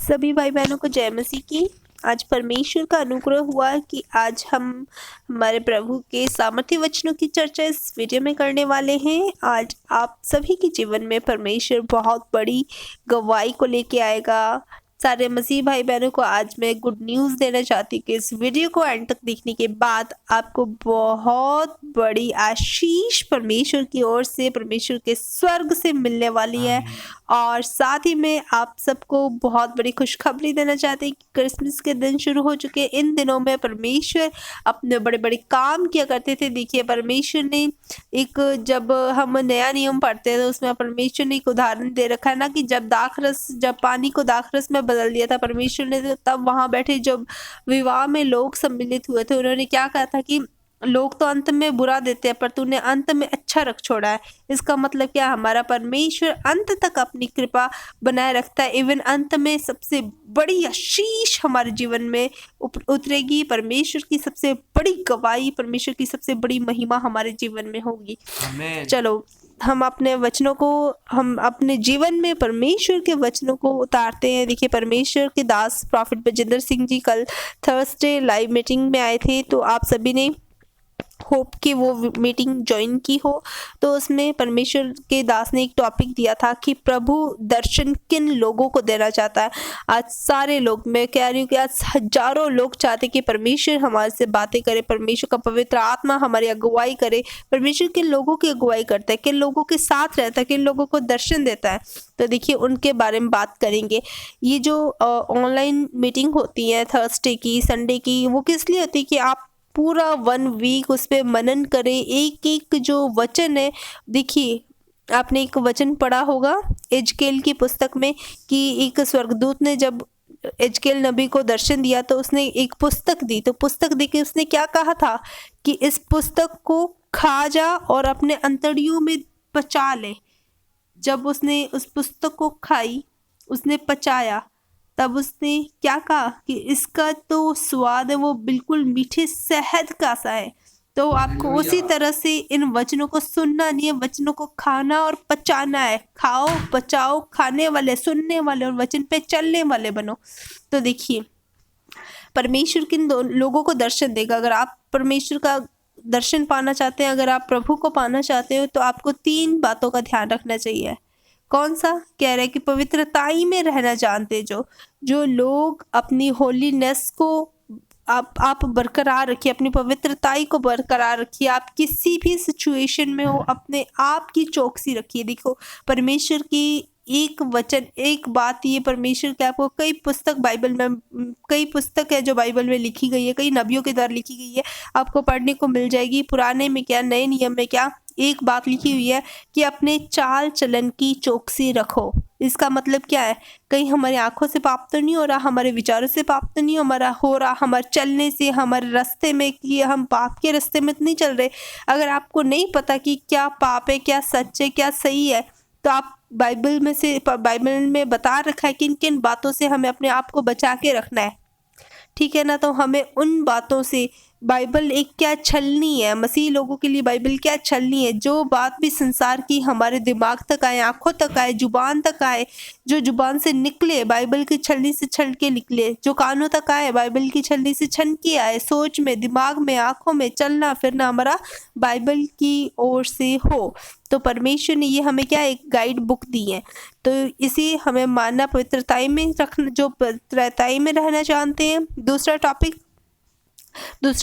सभी भाई बहनों को जय मसीह की। आज परमेश्वर का अनुग्रह हुआ कि आज हम हमारे प्रभु के सामर्थ्य वचनों की चर्चा इस वीडियो में करने वाले हैं। आज आप सभी के जीवन में परमेश्वर बहुत बड़ी गवाही को लेके आएगा। सारे मसीह भाई बहनों को आज मैं गुड न्यूज़ देना चाहती हूँ कि इस वीडियो को एंड तक देखने के बाद आपको बहुत बड़ी आशीष परमेश्वर की ओर से, परमेश्वर के स्वर्ग से मिलने वाली है। और साथ ही में आप सबको बहुत बड़ी खुशखबरी देना चाहते हैं कि क्रिसमस के दिन शुरू हो चुके हैं। इन दिनों में परमेश्वर अपने बड़े बड़े काम किया करते थे। देखिए, परमेश्वर ने जब हम नया नियम पढ़ते हैं तो उसमें परमेश्वर ने एक उदाहरण दे रखा है ना, कि जब पानी को दाखरस में बदल दिया था परमेश्वर ने, तो तब वहाँ बैठे जब विवाह में लोग सम्मिलित हुए थे, उन्होंने क्या कहा था कि लोग तो अंत में बुरा देते हैं पर तूने अंत में अच्छा रख छोड़ा है। इसका मतलब क्या, हमारा परमेश्वर अंत तक अपनी कृपा बनाए रखता है। इवन अंत में सबसे बड़ी आशीष हमारे जीवन में उतरेगी। परमेश्वर की सबसे बड़ी गवाही, परमेश्वर की सबसे बड़ी महिमा हमारे जीवन में होगी। चलो हम अपने जीवन में परमेश्वर के वचनों को उतारते हैं। देखिए, परमेश्वर के दास प्रॉफिट बजिंदर सिंह जी कल थर्सडे लाइव मीटिंग में आए थे, तो आप सभी ने होप कि वो मीटिंग ज्वाइन की हो। तो उसमें परमेश्वर के दास ने एक टॉपिक दिया था कि प्रभु दर्शन किन लोगों को देना चाहता है। आज सारे लोग, मैं कह रही हूँ कि आज हजारों लोग चाहते कि परमेश्वर हमारे से बातें करे, परमेश्वर का पवित्र आत्मा हमारी अगुवाई करे। परमेश्वर किन लोगों की अगुवाई करता है, किन लोगों के साथ रहता है, किन लोगों को दर्शन देता है। तो देखिए, उनके बारे में बात करेंगे। ये जो ऑनलाइन मीटिंग होती है थर्सडे की, संडे की, वो किस लिए होती है कि आप पूरा 1 वीक उस पर मनन करें। एक एक जो वचन है, देखिए आपने एक वचन पढ़ा होगा एजकेल की पुस्तक में कि एक स्वर्गदूत ने जब एजकेल नबी को दर्शन दिया तो उसने एक पुस्तक दी। तो पुस्तक दे के उसने क्या कहा था कि इस पुस्तक को खा जा और अपने अंतड़ियों में पचा ले। जब उसने उस पुस्तक को खाई, उसने पचाया, तब उसने क्या कहा कि इसका तो स्वाद है वो बिल्कुल मीठे शहद का सा है। तो आपको उसी तरह से इन वचनों को सुनना नहीं है, वचनों को खाना और पचाना है। खाओ, पचाओ, खाने वाले, सुनने वाले और वचन पे चलने वाले बनो। तो देखिए, परमेश्वर किन लोगों को दर्शन देगा। अगर आप परमेश्वर का दर्शन पाना चाहते हैं, अगर आप प्रभु को पाना चाहते हो, तो आपको 3 बातों का ध्यान रखना चाहिए। कौन सा? कह रहे कि पवित्रताई में रहना जानते जो लोग अपनी होलीनेस को आप बरकरार रखिए, अपनी पवित्रताई को बरकरार रखिए। आप किसी भी सिचुएशन में हो, अपने आप की चौकसी रखिए। देखो, परमेश्वर की एक वचन, एक बात, ये परमेश्वर के आपको कई पुस्तक है जो बाइबल में लिखी गई है, कई नबियों के द्वारा लिखी गई है, आपको पढ़ने को मिल जाएगी। पुराने में क्या, नए नियम में क्या, एक बात लिखी हुई है कि अपने चाल चलन की चौकसी रखो। इसका मतलब क्या है? कहीं हमारी आंखों से पाप तो नहीं हो रहा, हमारे विचारों से पाप तो नहीं हो रहा, हमारे चलने से, हमारे रास्ते में, कि हम पाप के रास्ते में तो नहीं चल रहे। अगर आपको नहीं पता कि क्या पाप है, क्या सच है, क्या सही है, तो आप बाइबल में बता रखा है किन किन बातों से हमें अपने आप को बचा के रखना है, ठीक है ना। तो हमें उन बातों से, बाइबल एक क्या छलनी है, मसीह लोगों के लिए बाइबल क्या छलनी है। जो बात भी संसार की हमारे दिमाग तक आए, आंखों तक आए, जुबान तक आए, जो जुबान से निकले बाइबल की छलनी से छल के निकले, जो कानों तक आए बाइबल की छलनी से छन के आए, सोच में, दिमाग में, आंखों में, चलना फिरना हमारा बाइबल की ओर से हो। तो परमेश्वर ने ये हमें क्या, एक गाइड बुक दी है। तो इसी हमें मानना, पवित्रताई में रखना, जो पवित्रताई में रहना जानते हैं। दूसरा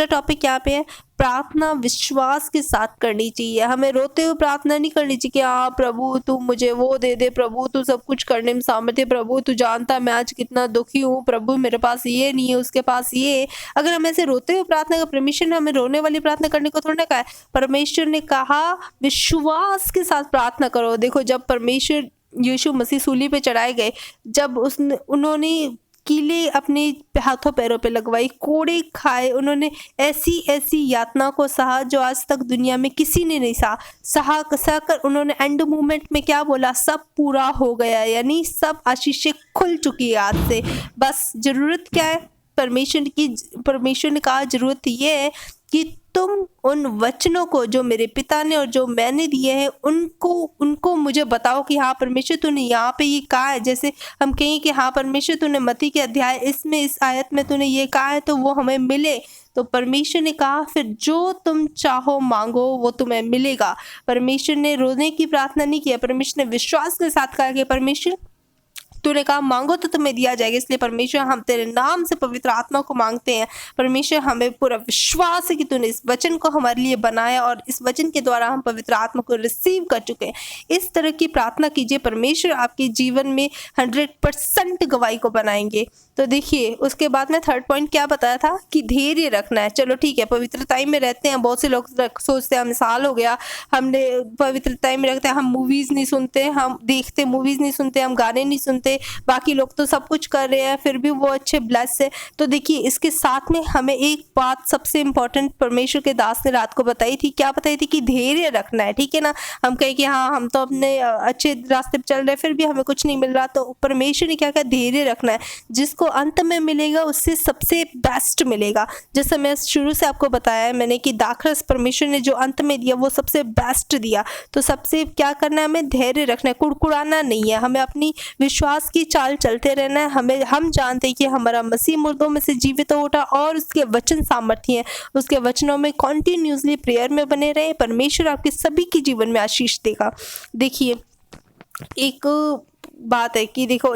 टॉपिक यहाँ पे है, प्रार्थना विश्वास के साथ करनी चाहिए। हमें रोते हुए प्रार्थना नहीं करनी चाहिए कि हाँ प्रभु तू मुझे वो दे दे, प्रभु तू सब कुछ करने में सामर्थ्य, प्रभु तू जानता मैं आज कितना दुखी हूँ, प्रभु मेरे पास ये नहीं है, उसके पास ये है। अगर हम ऐसे रोते हुए प्रार्थना का, परमेश्वर ने हमें रोने वाली प्रार्थना करने को थोड़ा ना कहा है। परमेश्वर ने कहा विश्वास के साथ प्रार्थना करो। देखो, जब परमेश्वर यीशु मसीह सूली पे चढ़ाए गए, जब उन्होंने कीले अपने हाथों पैरों पे लगवाई, कोड़े खाए, उन्होंने ऐसी ऐसी यातना को सहा जो आज तक दुनिया में किसी ने नहीं सहा कर उन्होंने एंड मोमेंट में क्या बोला, सब पूरा हो गया, यानी सब आशीषें खुल चुकी है आज से। बस जरूरत क्या है, परमेश्वर ने कहा जरूरत ये है कि तुम उन वचनों को जो मेरे पिता ने और जो मैंने दिए हैं उनको मुझे बताओ कि हाँ परमेश्वर तूने यहाँ पे ये कहा है। जैसे हम कहें कि हाँ परमेश्वर तूने मत्ती के अध्याय इसमें इस आयत में तूने ये कहा है तो वो हमें मिले। तो परमेश्वर ने कहा फिर जो तुम चाहो मांगो वो तुम्हें मिलेगा। परमेश्वर ने रोने की प्रार्थना नहीं किया, परमेश्वर ने विश्वास के साथ कहा कि परमेश्वर तूने कहा मांगो तो तुम्हें दिया जाएगा। इसलिए परमेश्वर हम तेरे नाम से पवित्र आत्मा को मांगते हैं। परमेश्वर हमें पूरा विश्वास है कि तूने इस वचन को हमारे लिए बनाया और इस वचन के द्वारा हम पवित्र आत्मा को रिसीव कर चुके हैं। इस तरह की प्रार्थना कीजिए, परमेश्वर आपके जीवन में 100% गवाही को बनाएंगे। तो देखिए उसके बाद में थर्ड पॉइंट क्या बताया था कि धैर्य रखना है। चलो ठीक है, पवित्रता में रहते हैं, बहुत से लोग सोचते हैं हम साल हो गया हमने पवित्रता में रखते हैं, हम मूवीज नहीं सुनते, हम देखते मूवीज नहीं सुनते, हम गाने नहीं सुनते, बाकी लोग तो सब कुछ कर रहे हैं फिर भी वो अच्छे ब्लेस है। तो देखिए इसके साथ में हमें एक बात सबसे इंपॉर्टेंट परमेश्वर के दास ने रात को बताई थी। क्या बताई थी? कि धैर्य रखना है। ठीक है ना, हम कहें कि हाँ हम तो अपने अच्छे रास्ते पर चल रहे हैं फिर भी हमें कुछ नहीं मिल रहा, तो परमेश्वर ने क्या कहा? धैर्य रखना है। जिसको अंत में मिलेगा उससे सबसे बेस्ट मिलेगा। जैसे मैं शुरू से आपको बताया है मैंने कि दाखरस परमेश्वर ने जो अंत में दिया वो सबसे बेस्ट दिया। तो सबसे क्या करना है? हमें धैर्य रखना है, कुड़कुड़ाना नहीं है, हमें अपनी विश्वास की चाल चलते रहना है। हम जानते हैं कि हमारा मसीह मुर्दों में से जीवित हो उठा और उसके वचन सामर्थ्य हैं। उसके वचनों में कॉन्टिन्यूसली प्रेयर में बने रहे। परमेश्वर आपके सभी के जीवन में आशीष देगा। देखिए एक बात है कि देखो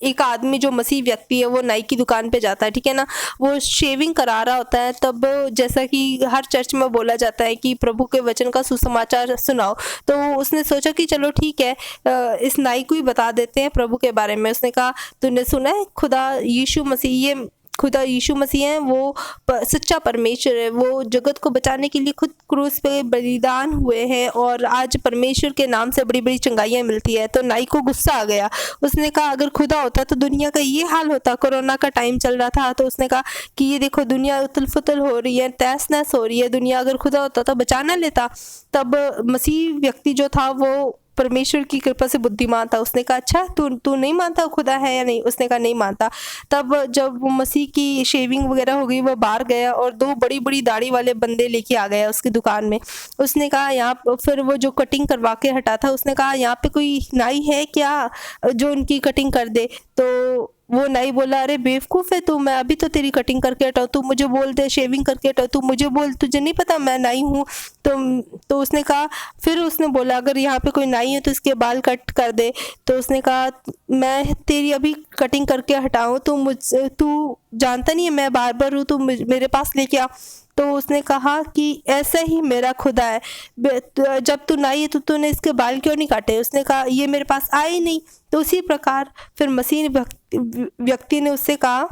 एक आदमी जो मसीह व्यक्ति है वो नाई की दुकान पे जाता है, ठीक है ना, वो शेविंग करा रहा होता है। तब जैसा कि हर चर्च में बोला जाता है कि प्रभु के वचन का सुसमाचार सुनाओ, तो उसने सोचा कि चलो ठीक है इस नाई को ही बता देते हैं प्रभु के बारे में। उसने कहा तूने सुना है खुदा यीशु मसीह है, वो सच्चा परमेश्वर है, वो जगत को बचाने के लिए खुद क्रूस पे बलिदान हुए हैं और आज परमेश्वर के नाम से बड़ी बड़ी चंगाइयाँ मिलती है। तो नाई को गुस्सा आ गया। उसने कहा अगर खुदा होता तो दुनिया का ये हाल होता। कोरोना का टाइम चल रहा था तो उसने कहा कि ये देखो दुनिया उथल पुथल हो रही है, तहस नहस हो रही है दुनिया, अगर खुदा होता तो बचाना लेता। तब मसीह व्यक्ति जो था वो परमेश्वर की कृपा से बुद्धिमान था। उसने कहा अच्छा तू नहीं मानता खुदा है या नहीं? उसने कहा नहीं मानता। तब जब वो मसीह की शेविंग वगैरह हो गई वो बाहर गया और दो बड़ी बड़ी दाढ़ी वाले बंदे लेके आ गया उसकी दुकान में। उसने कहा यहाँ फिर वो जो कटिंग करवा के हटा था उसने कहा यहाँ पे कोई नाई है क्या जो उनकी कटिंग कर दे? तो वो नाई बोला अरे बेवकूफ़ है तू, मैं अभी तो तेरी कटिंग करके हटाऊँ, तू मुझे बोल दे शेविंग करके हटाऊँ, तू मुझे बोल, तुझे नहीं पता मैं नाई हूँ? तो उसने कहा, फिर उसने बोला अगर यहाँ पे कोई नाई है तो इसके बाल कट कर दे। तो उसने कहा मैं तेरी अभी कटिंग करके हटाऊँ, तू जानता नहीं है मैं बार्बर हूँ, तू मेरे पास लेके आ। तो उसने कहा कि ऐसा ही मेरा खुदा है, जब तू नाई है तो तूने इसके बाल क्यों नहीं काटे? उसने कहा ये मेरे पास आए नहीं। तो उसी प्रकार फिर मसीह व्यक्ति ने उससे कहा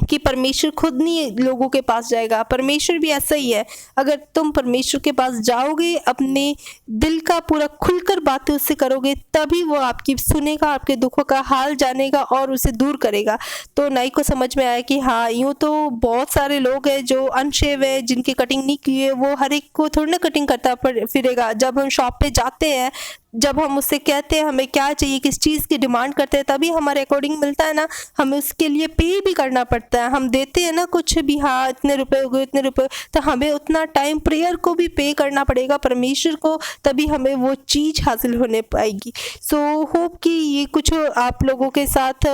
कि परमेश्वर खुद नहीं लोगों के पास जाएगा। परमेश्वर भी ऐसा ही है, अगर तुम परमेश्वर के पास जाओगे अपने दिल का पूरा खुलकर बातें उससे करोगे तभी वो आपकी सुनेगा, आपके दुखों का हाल जानेगा और उसे दूर करेगा। तो नाई को समझ में आया कि हाँ यूँ तो बहुत सारे लोग हैं जो अनशेव है, जिनकी कटिंग नहीं की है, वो हर एक को थोड़ी ना कटिंग करता फिरेगा। जब हम शॉप पे जाते हैं, जब हम उससे कहते हैं हमें क्या चाहिए, किस चीज़ की डिमांड करते हैं, तभी हमारे अकॉर्डिंग मिलता है ना, हमें उसके लिए पे भी करना पड़ता है। हम देते हैं ना कुछ भी, हाँ इतने रुपए हो गए इतने रुपए, तो हमें उतना टाइम प्रेयर को भी पे करना पड़ेगा परमेश्वर को, तभी हमें वो चीज़ हासिल होने पाएगी। सो होप कि ये कुछ आप लोगों के साथ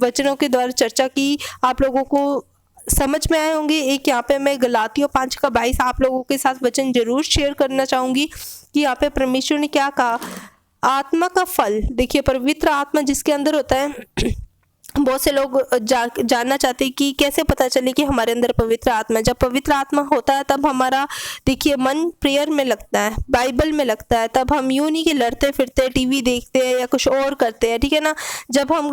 वचनों के द्वारा चर्चा की आप लोगों को समझ में आए होंगे। एक यहाँ पे मैं गलातियों 5:22 आप लोगों के साथ वचन जरूर शेयर करना चाहूँगी कि यहाँ पे परमेश्वर ने क्या कहा। आत्मा का फल, देखिए पवित्र आत्मा जिसके अंदर होता है, बहुत से लोग जानना चाहते हैं कि कैसे पता चले कि हमारे अंदर पवित्र आत्मा है। जब पवित्र आत्मा होता है तब हमारा देखिए मन प्रेयर में लगता है, बाइबल में लगता है, तब हम यूँ नहीं कि लड़ते फिरते टीवी देखते हैं या कुछ और करते हैं, ठीक है ना। जब हम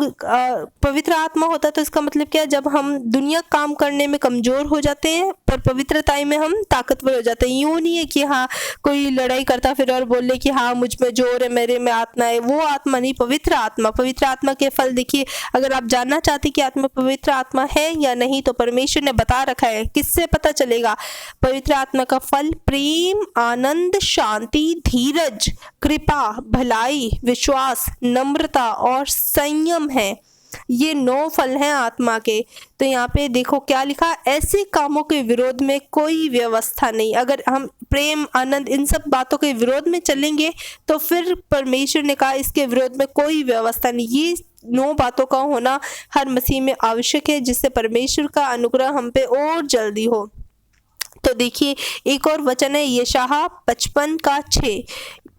पवित्र आत्मा होता है तो इसका मतलब क्या है, जब हम दुनिया काम करने में कमज़ोर हो जाते हैं पर पवित्रता में हम ताकतवर हो जाते हैं। यूँ नहीं है कि हाँ कोई लड़ाई करता फिर और बोले कि हाँ मुझ में जोर है, मेरे में आत्मा है, वो आत्मा नहीं, पवित्र आत्मा। पवित्र आत्मा के फल देखिए, अगर आप जानना चाहते कि आत्मा पवित्र आत्मा है या नहीं तो परमेश्वर ने बता रखा है। किससे पता चलेगा? पवित्र आत्मा का फल प्रेम, आनंद, शांति, धीरज, कृपा, भलाई, विश्वास, नम्रता और संयम है। ये 9 फल हैं आत्मा के। तो यहाँ पे देखो क्या लिखा, ऐसे कामों के विरोध में कोई व्यवस्था नहीं। अगर हम प्रेम, आनंद, इन सब बातों के विरोध में चलेंगे तो फिर परमेश्वर ने कहा इसके विरोध में कोई व्यवस्था नहीं। ये 9 बातों का होना हर मसीह में आवश्यक है, जिससे परमेश्वर का अनुग्रह हम पे और जल्दी हो। तो देखिए एक और वचन है यशायाह 55:6।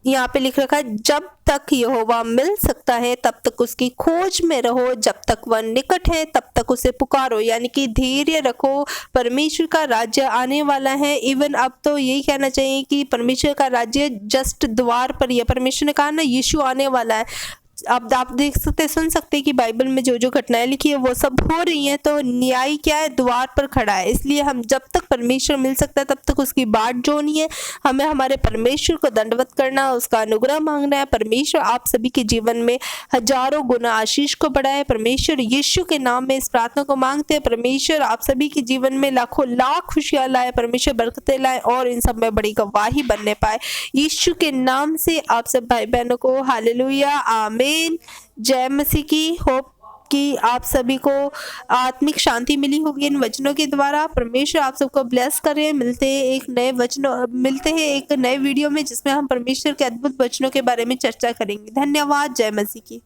यहाँ पे लिख रखा है, जब तक यहोवा मिल सकता है तब तक उसकी खोज में रहो, जब तक वह निकट है तब तक उसे पुकारो। यानी कि धैर्य रखो, परमेश्वर का राज्य आने वाला है। इवन अब तो यही कहना चाहिए कि परमेश्वर का राज्य जस्ट द्वार पर ही है। परमेश्वर ने कहा ना यीशु आने वाला है। अब आप देख सकते, सुन सकते कि बाइबल में जो जो घटनाएं लिखी है वो सब हो रही हैं। तो न्याय क्या है, द्वार पर खड़ा है। इसलिए हम जब तक परमेश्वर मिल सकता है तब तक उसकी बाट जोड़नी है। हमें हमारे परमेश्वर को दंडवत करना, उसका अनुग्रह मांगना है। परमेश्वर आप सभी के जीवन में हजारों गुना आशीष को बढ़ाए। परमेश्वर यीशु के नाम में इस प्रार्थना को मांगते हैं। परमेश्वर आप सभी के जीवन में लाखों लाख खुशियां लाए, परमेश्वर बरकतें लाए और इन सब में बड़ी गवाही बनने पाए। यीशु के नाम से आप सब भाई बहनों को हालेलुया, आमीन। जय मसीह की। होप कि आप सभी को आत्मिक शांति मिली होगी इन वचनों के द्वारा। परमेश्वर आप सबको ब्लेस करे। मिलते हैं एक नए वीडियो में जिसमें हम परमेश्वर के अद्भुत वचनों के बारे में चर्चा करेंगे। धन्यवाद। जय मसीह की।